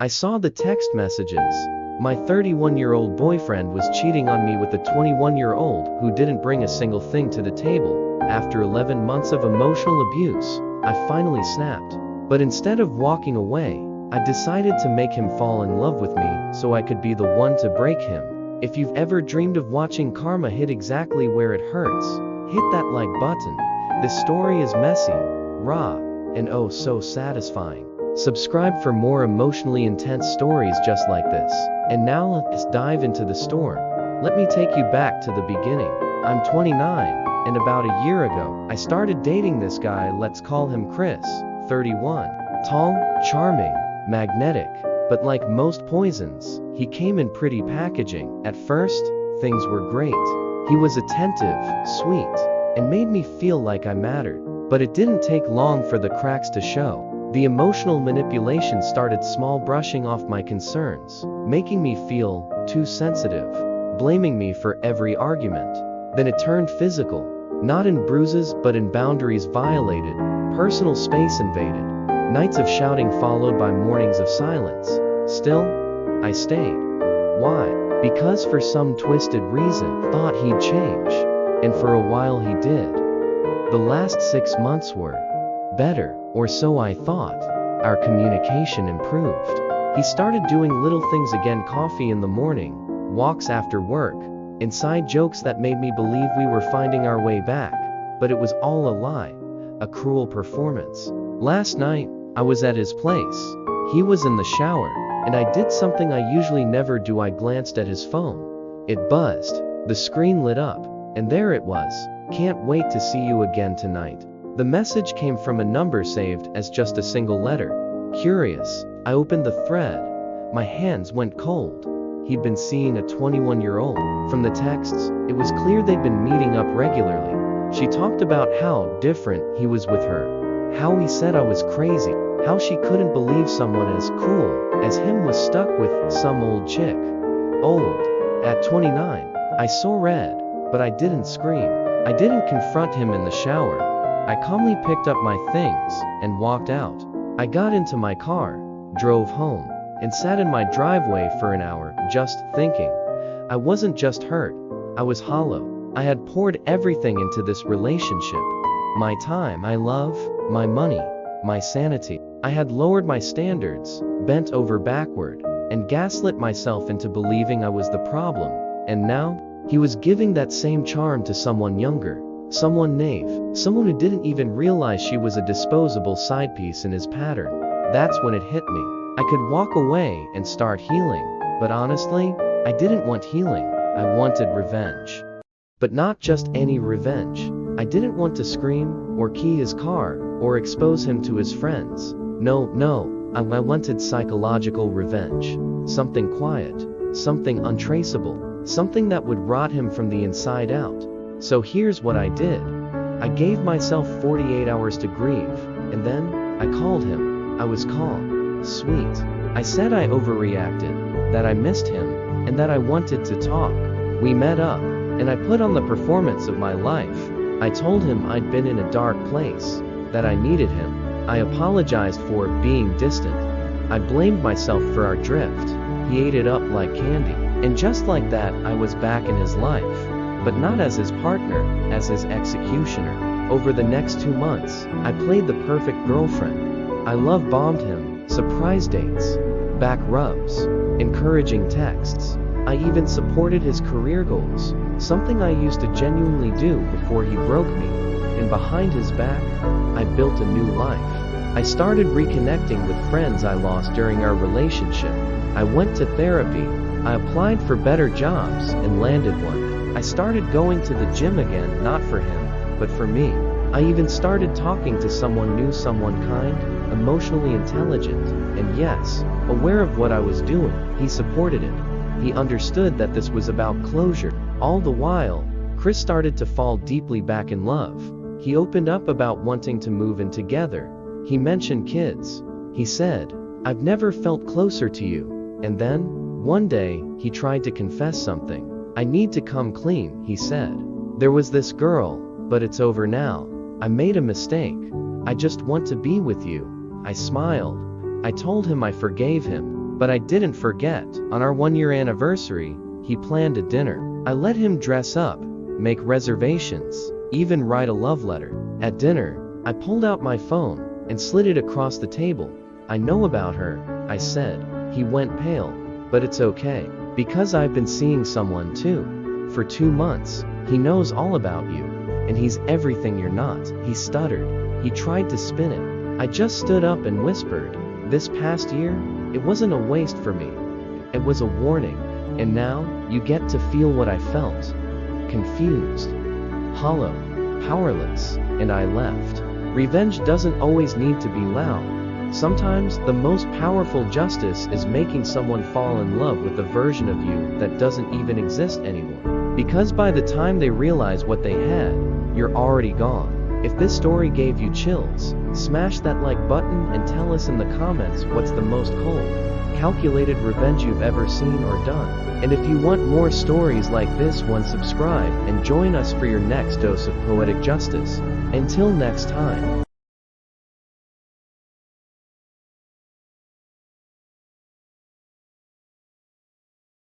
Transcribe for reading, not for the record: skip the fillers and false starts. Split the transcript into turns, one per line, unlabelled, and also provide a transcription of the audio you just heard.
I saw the text messages. My 31-year-old boyfriend was cheating on me with a 21-year-old who didn't bring a single thing to the table. After 11 months of emotional abuse, I finally snapped. But instead of walking away, I decided to make him fall in love with me so I could be the one to break him. If you've ever dreamed of watching karma hit exactly where it hurts, hit that like button. This story is messy, raw, and oh so satisfying. Subscribe for more emotionally intense stories just like this. And now let's dive into the storm. Let me take you back to the beginning. I'm 29, and about a year ago, I started dating this guy, let's call him Chris, 31. Tall, charming, magnetic, but like most poisons, he came in pretty packaging. At first, things were great. He was attentive, sweet, and made me feel like I mattered. But it didn't take long for the cracks to show. The emotional manipulation started small, brushing off my concerns, making me feel too sensitive, blaming me for every argument. Then it turned physical, not in bruises but in boundaries violated, personal space invaded, nights of shouting followed by mornings of silence. Still, I stayed. Why? Because for some twisted reason, thought he'd change, and for a while he did. The last 6 months were better, or so I thought. Our communication improved. He started doing little things again, coffee in the morning, walks after work, inside jokes that made me believe we were finding our way back. But it was all a lie, a cruel performance. Last night, I was at his place. He was in the shower, and I did something I usually never do. I glanced at his phone. It buzzed, the screen lit up, and there it was. Can't wait to see you again tonight. The message came from a number saved as just a single letter. Curious, I opened the thread. My hands went cold. He'd been seeing a 21-year-old. From the texts, it was clear they'd been meeting up regularly. She talked about how different he was with her, how he said I was crazy, how she couldn't believe someone as cool as him was stuck with some old chick. Old. At 29, I saw red, but I didn't scream. I didn't confront him in the shower. I calmly picked up my things and walked out. I got into my car, drove home, and sat in my driveway for an hour, just thinking. I wasn't just hurt, I was hollow. I had poured everything into this relationship. My time, my love, my money, my sanity. I had lowered my standards, bent over backward, and gaslit myself into believing I was the problem. And now, he was giving that same charm to someone younger. Someone naive, someone who didn't even realize she was a disposable side piece in his pattern. That's when it hit me. I could walk away and start healing, but honestly, I didn't want healing, I wanted revenge. But not just any revenge. I didn't want to scream, or key his car, or expose him to his friends. No, I wanted psychological revenge. Something quiet, something untraceable, something that would rot him from the inside out. So here's what I did. I gave myself 48 hours to grieve, and then, I called him. I was calm, sweet. I said I overreacted, that I missed him, and that I wanted to talk. We met up, and I put on the performance of my life. I told him I'd been in a dark place, that I needed him. I apologized for being distant. I blamed myself for our drift. He ate it up like candy, and just like that, I was back in his life. But not as his partner, as his executioner. Over the next 2 months, I played the perfect girlfriend. I love bombed him, surprise dates, back rubs, encouraging texts. I even supported his career goals, something I used to genuinely do before he broke me. And behind his back, I built a new life. I started reconnecting with friends I lost during our relationship. I went to therapy. I applied for better jobs and landed one. I started going to the gym again, not for him, but for me. I even started talking to someone new, someone kind, emotionally intelligent, and yes, aware of what I was doing. He supported it. He understood that this was about closure. All the while, Chris started to fall deeply back in love. He opened up about wanting to move in together. He mentioned kids. He said, "I've never felt closer to you." And then, one day, he tried to confess something. "I need to come clean," he said. "There was this girl, but it's over now. I made a mistake. I just want to be with you." I smiled. I told him I forgave him, But I didn't forget. On our 1-year anniversary, he planned a dinner. I let him dress up, make reservations, even write a love letter. At dinner, I pulled out my phone and slid it across the table. "I know about her," I said. He went pale. "But it's okay, because I've been seeing someone too. For 2 months. He knows all about you. And he's everything you're not." He stuttered. He tried to spin it. I just stood up and whispered, "This past year, it wasn't a waste for me. It was a warning. And now, you get to feel what I felt. Confused, hollow, powerless." And I left. Revenge doesn't always need to be loud. Sometimes, the most powerful justice is making someone fall in love with a version of you that doesn't even exist anymore. Because by the time they realize what they had, you're already gone. If this story gave you chills, smash that like button and tell us in the comments what's the most cold, calculated revenge you've ever seen or done. And if you want more stories like this one, subscribe and join us for your next dose of poetic justice. Until next time.